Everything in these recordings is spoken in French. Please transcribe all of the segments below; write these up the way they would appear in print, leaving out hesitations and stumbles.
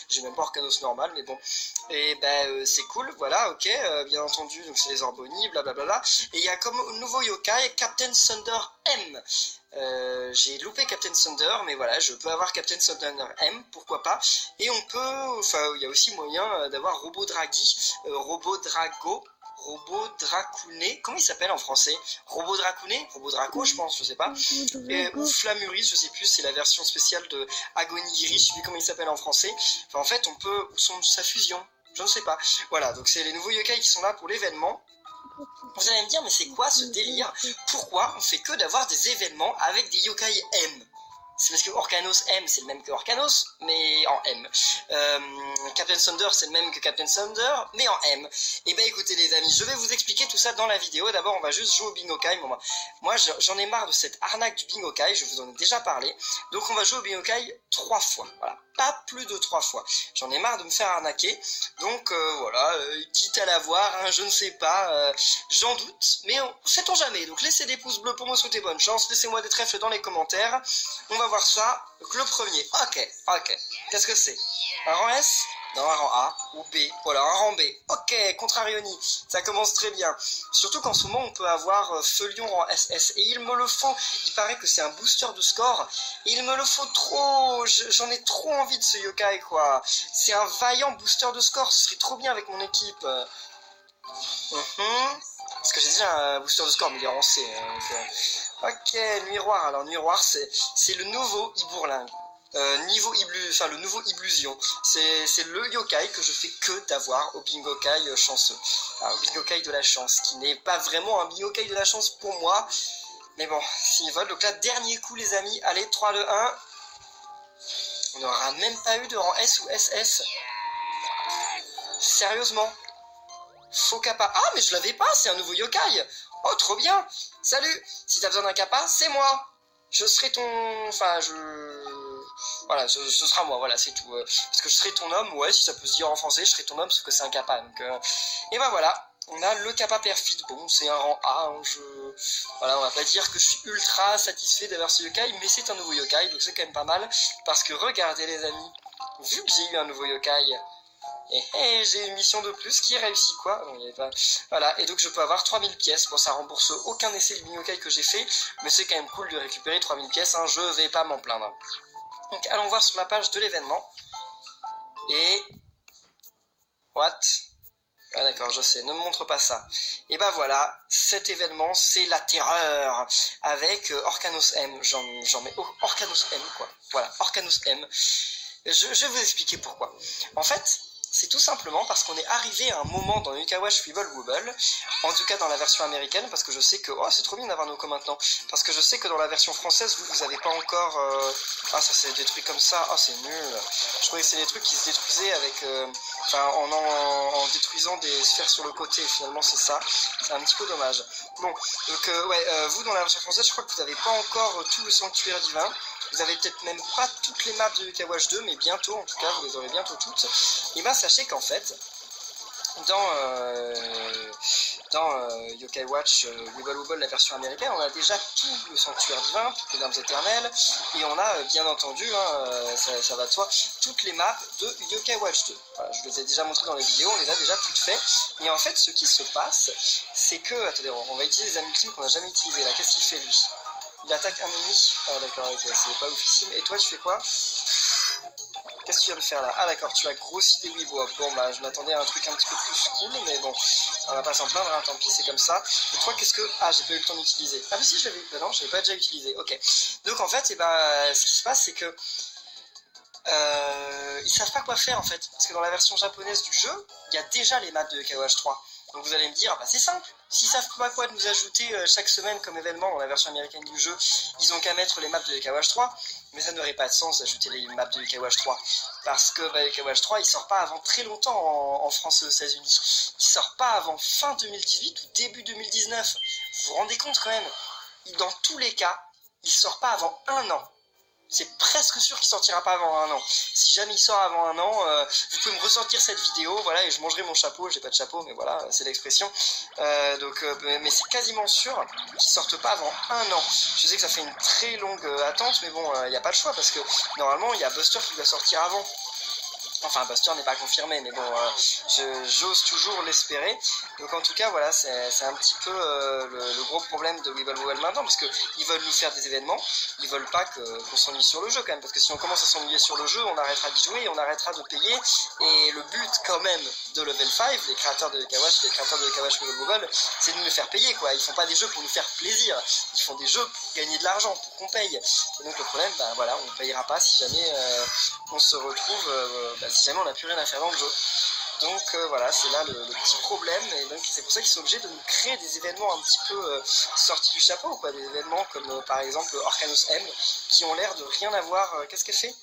J'ai même pas Orcanos normal, mais bon. Et ben c'est cool, voilà, ok, bien entendu, donc c'est les Orboni, blablabla. Et il y a comme nouveau yokai Captain Thunder M. J'ai loupé Captain Thunder, mais voilà, je peux avoir Captain Thunder M, pourquoi pas. Et on peut, enfin, il y a aussi moyen d'avoir Robot Draghi, Robot Drago, Robot Dracounet, comment il s'appelle en français? Robot Dracounet? Robot Draco, je pense, je sais pas. Et, ou Flamuris, je sais plus, c'est la version spéciale de Agonigiri, je sais plus comment il s'appelle en français. Enfin, en fait, on peut, sa fusion, je ne sais pas. Voilà, donc c'est les nouveaux yokai qui sont là pour l'événement. Vous allez me dire, mais c'est quoi ce délire? Pourquoi on fait que d'avoir des événements avec des yokai M? C'est parce que Orcanos M, c'est le même que Orcanos, mais en M. Captain Thunder, c'est le même que Captain Thunder, mais en M. Et ben écoutez les amis, je vais vous expliquer tout ça dans la vidéo. D'abord, on va juste jouer au Bingokai. Moi, j'en ai marre de cette arnaque du Bingokai, je vous en ai déjà parlé. Donc on va jouer au Bingokai 3 fois, voilà. Pas plus de 3 fois. J'en ai marre de me faire arnaquer. Donc voilà, quitte à l'avoir, hein, je ne sais pas, j'en doute, mais sait-on jamais. Donc laissez des pouces bleus pour me souhaiter bonne chance, laissez-moi des trèfles dans les commentaires. On va voir ça. Donc le premier, ok. Qu'est-ce que c'est? Un rang S? Non, un rang A ou B. Voilà, un rang B. Ok, Contrarioni, ça commence très bien. Surtout qu'en ce moment, on peut avoir Feulion rang SS. Et il me le faut. Il paraît que c'est un booster de score. Il me le faut trop. J'en ai trop envie de ce yokai, quoi. C'est un vaillant booster de score. Ce serait trop bien avec mon équipe. Parce que j'ai déjà un booster de score, mais il est rang C. Ok, Nuiroir. Alors, Nuiroir, c'est le nouveau Ibourling. Le nouveau Iblusion. C'est le yokai que je fais que d'avoir au Bingokai chanceux. Alors, au Bingokai de la chance, qui n'est pas vraiment un Bingokai de la chance pour moi. Mais bon, s'ils veulent. Donc là, dernier coup, les amis. Allez, 3, 2, 1. On n'aura même pas eu de rang S ou SS. Sérieusement. Faux kappa. Ah, mais je l'avais pas, c'est un nouveau yokai. Oh, trop bien. Salut. Si t'as besoin d'un kappa, c'est moi. Je serai ton... Enfin, Voilà, ce sera moi, voilà, c'est tout. Parce que je serai ton homme, ouais, si ça peut se dire en français, je serai ton homme, sauf que c'est un kappa. Donc, et ben voilà, on a le kappa perfide. Bon, c'est un rang A, hein, voilà, on va pas dire que je suis ultra satisfait d'avoir ce yokai, mais c'est un nouveau yokai, donc c'est quand même pas mal. Parce que regardez les amis, vu que j'ai eu un nouveau yokai, et j'ai une mission de plus qui réussit quoi. Non, il y avait pas... Voilà, et donc je peux avoir 3000 pièces. Bon, ça rembourse aucun essai de yokai que j'ai fait, mais c'est quand même cool de récupérer 3000 pièces, hein, je vais pas m'en plaindre. Donc allons voir sur la page de l'événement. Et... What? Ah d'accord, je sais, ne me montre pas ça. Et bah voilà, cet événement, c'est la terreur. Avec Orcanos M. J'en mets Orcanos M, quoi. Voilà, Orcanos M. Je vais vous expliquer pourquoi. En fait... C'est tout simplement parce qu'on est arrivé à un moment dans Yokai Watch Wibble Wobble, en tout cas dans la version américaine, parce que je sais que... Oh, c'est trop bien d'avoir Noko maintenant. Parce que je sais que dans la version française, vous avez pas encore... Ah, ça c'est des trucs comme ça. Oh, c'est nul. Je croyais que c'est des trucs qui se détruisaient avec... Enfin, en détruisant des sphères sur le côté. Finalement, c'est ça. C'est un petit peu dommage. Bon, donc, vous, dans la version française, je crois que vous n'avez pas encore tout le sanctuaire divin. Vous avez peut-être même pas toutes les maps de Yokai Watch 2, mais bientôt, en tout cas, vous les aurez bientôt toutes. Et ben sachez qu'en fait, dans Yokai Watch Wibble Wobble, la version américaine, on a déjà tout le sanctuaire divin, toutes les larmes éternelles, et on a bien entendu, hein, ça va de soi, toutes les maps de Yokai Watch 2. Voilà, je vous les ai déjà montrées dans les vidéos, on les a déjà toutes faites. Et en fait, ce qui se passe, c'est que... Attendez, on va utiliser les amultines qu'on n'a jamais utilisées là. Qu'est-ce qu'il fait lui? Il attaque un ennemi. Ah d'accord, okay, c'est pas oufissime. Et toi, tu fais quoi? Qu'est-ce que tu viens de faire là? Ah d'accord, tu as grossi des Weebois. Bon bah, je m'attendais à un truc un petit peu plus cool, mais bon, on va pas s'en plaindre, hein, tant pis, c'est comme ça. Et toi, qu'est-ce que... Ah, j'ai pas eu le temps d'utiliser. Ah mais si, je l'avais... Bah non, je l'avais pas déjà utilisé. Ok. Donc en fait, ce qui se passe, c'est que... ils savent pas quoi faire en fait. Parce que dans la version japonaise du jeu, il y a déjà les maps de Yokai Watch 3. Donc vous allez me dire, bah c'est simple, s'ils savent pas quoi nous ajouter chaque semaine comme événement dans la version américaine du jeu, ils ont qu'à mettre les maps de Yokai Watch 3, mais ça n'aurait pas de sens d'ajouter les maps de Yokai Watch 3, parce que Yokai Watch 3 il sort pas avant très longtemps en France et aux États-Unis, il sort pas avant fin 2018 ou début 2019, vous vous rendez compte quand même, dans tous les cas, il sort pas avant un an. C'est presque sûr qu'il sortira pas avant un an. Si jamais il sort avant un an, vous pouvez me ressortir cette vidéo, voilà, et je mangerai mon chapeau. J'ai pas de chapeau, mais voilà, c'est l'expression. Mais c'est quasiment sûr qu'il sorte pas avant un an. Je sais que ça fait une très longue attente, mais bon, il n'y a pas le choix parce que normalement il y a Buster qui doit sortir avant. Enfin, Buster n'est pas confirmé, mais bon, j'ose toujours l'espérer. Donc en tout cas, voilà, c'est un petit peu le gros problème de Weeble Wobble maintenant, parce qu'ils veulent nous faire des événements, ils veulent pas qu'on s'ennuie sur le jeu quand même, parce que si on commence à s'ennuyer sur le jeu, on arrêtera d'y jouer, et on arrêtera de payer, et le but quand même de Level 5, les créateurs de Yokawash, les créateurs de Yokawash Weeble Wobble, c'est de nous faire payer, quoi. Ils font pas des jeux pour nous faire plaisir, ils font des jeux pour gagner de l'argent, pour qu'on paye. Et donc le problème, ben voilà, on ne payera pas si jamais on se retrouve, si jamais on n'a plus rien à faire dans le jeu. Donc voilà, c'est là le petit problème, et donc c'est pour ça qu'ils sont obligés de nous créer des événements un petit peu sortis du chapeau, quoi, des événements comme par exemple Orcanos M, qui ont l'air de rien avoir. Qu'est-ce qu'elle fait?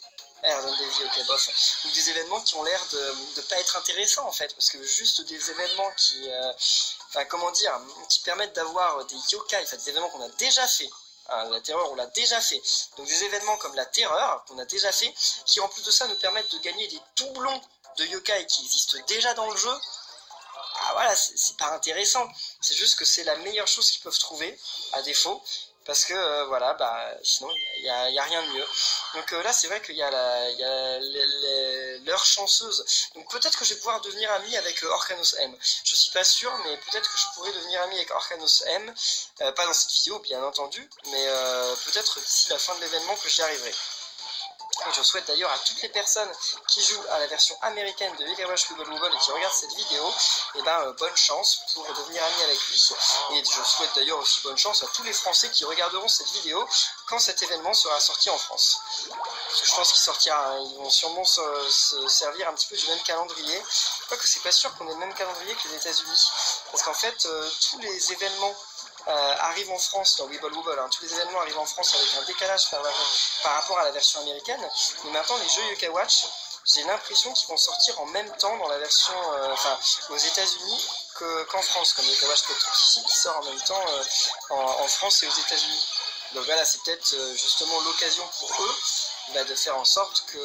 Elle donne des vies, ok, bof. Ou des événements qui ont l'air de pas être intéressants en fait, parce que juste des événements qui, enfin comment dire, qui permettent d'avoir des yokai, enfin des événements qu'on a déjà fait. La terreur, on l'a déjà fait. Donc des événements comme la terreur, qu'on a déjà fait, qui en plus de ça nous permettent de gagner des doublons de yokai qui existent déjà dans le jeu. Ah voilà, c'est pas intéressant. C'est juste que c'est la meilleure chose qu'ils peuvent trouver, à défaut. Parce que voilà, sinon il y a rien de mieux. Donc là c'est vrai qu'il y a l'heure chanceuse. Donc peut-être que je vais pouvoir devenir ami avec Orcanos M. Je suis pas sûr, mais peut-être que je pourrais devenir ami avec Orcanos M. Pas dans cette vidéo bien entendu, mais peut-être d'ici la fin de l'événement que j'y arriverai. Et je souhaite d'ailleurs à toutes les personnes qui jouent à la version américaine de Yokawash Weeble Wobble et qui regardent cette vidéo, bonne chance pour devenir ami avec lui. Et je souhaite d'ailleurs aussi bonne chance à tous les Français qui regarderont cette vidéo quand cet événement sera sorti en France. Parce que je pense qu'il sortira, hein, ils vont sûrement se servir un petit peu du même calendrier. Quoique c'est pas sûr qu'on ait le même calendrier que les États-Unis. Parce qu'en fait, tous les événements arrivent en France dans Weeble Wobble, hein. Tous les événements arrivent en France avec un décalage par rapport à la version américaine. Mais maintenant les jeux Yokai-Watch, j'ai l'impression qu'ils vont sortir en même temps dans la version, aux États-Unis qu'en France, comme Yokai-Watch Spectrum qui sort en même temps en France et aux États-Unis. Donc voilà, c'est peut-être justement l'occasion pour eux de faire en sorte que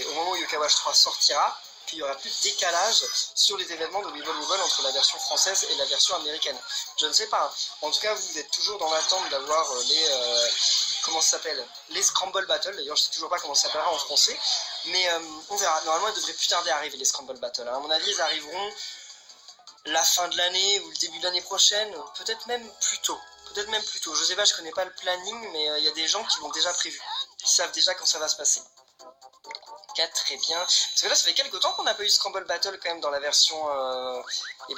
au moment où Yokai-Watch 3 sortira, il n'y aura plus de décalage sur les événements de Weeble Wobble entre la version française et la version américaine. Je ne sais pas. En tout cas, vous êtes toujours dans l'attente d'avoir comment ça s'appelle, les Scramble Battle. D'ailleurs, je ne sais toujours pas comment ça s'appellera en français. Mais on verra. Normalement, ils devraient plus tarder à arriver, les Scramble Battle. À mon avis, ils arriveront la fin de l'année ou le début de l'année prochaine. Peut-être même plus tôt. Peut-être même plus tôt. Je sais pas, je connais pas le planning, mais il y a des gens qui l'ont déjà prévu. Qui savent déjà quand ça va se passer. Très bien. Parce que là, ça fait quelques temps qu'on n'a pas eu Scramble Battle quand même dans la version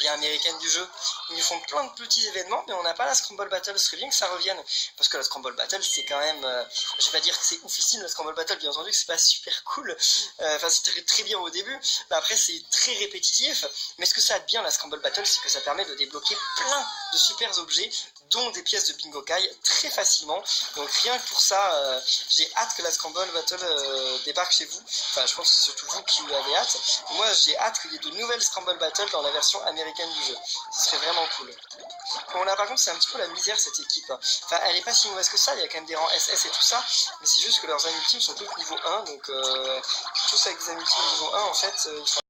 américaine du jeu. Ils nous font plein de petits événements, mais on n'a pas la Scramble Battle. Ce serait bien que ça revienne. Parce que la Scramble Battle, c'est quand même... je vais pas dire que c'est oufissime la Scramble Battle, bien entendu que c'est pas super cool. Enfin, c'est très bien au début. Mais après, c'est très répétitif. Mais ce que ça a de bien, la Scramble Battle, c'est que ça permet de débloquer plein de super objets, dont des pièces de Bingo Kai très facilement. Donc rien que pour ça, j'ai hâte que la Scramble Battle débarque chez vous. Enfin, je pense que c'est surtout vous qui avez hâte. Moi, j'ai hâte qu'il y ait de nouvelles Scramble Battle dans la version américaine du jeu. Ce serait vraiment cool. Bon, là, par contre, c'est un petit peu la misère, cette équipe. Enfin, elle est pas si mauvaise que ça. Il y a quand même des rangs SS et tout ça. Mais c'est juste que leurs amis team sont tous niveau 1. Donc, tous avec des amis team niveau 1, en fait, ils font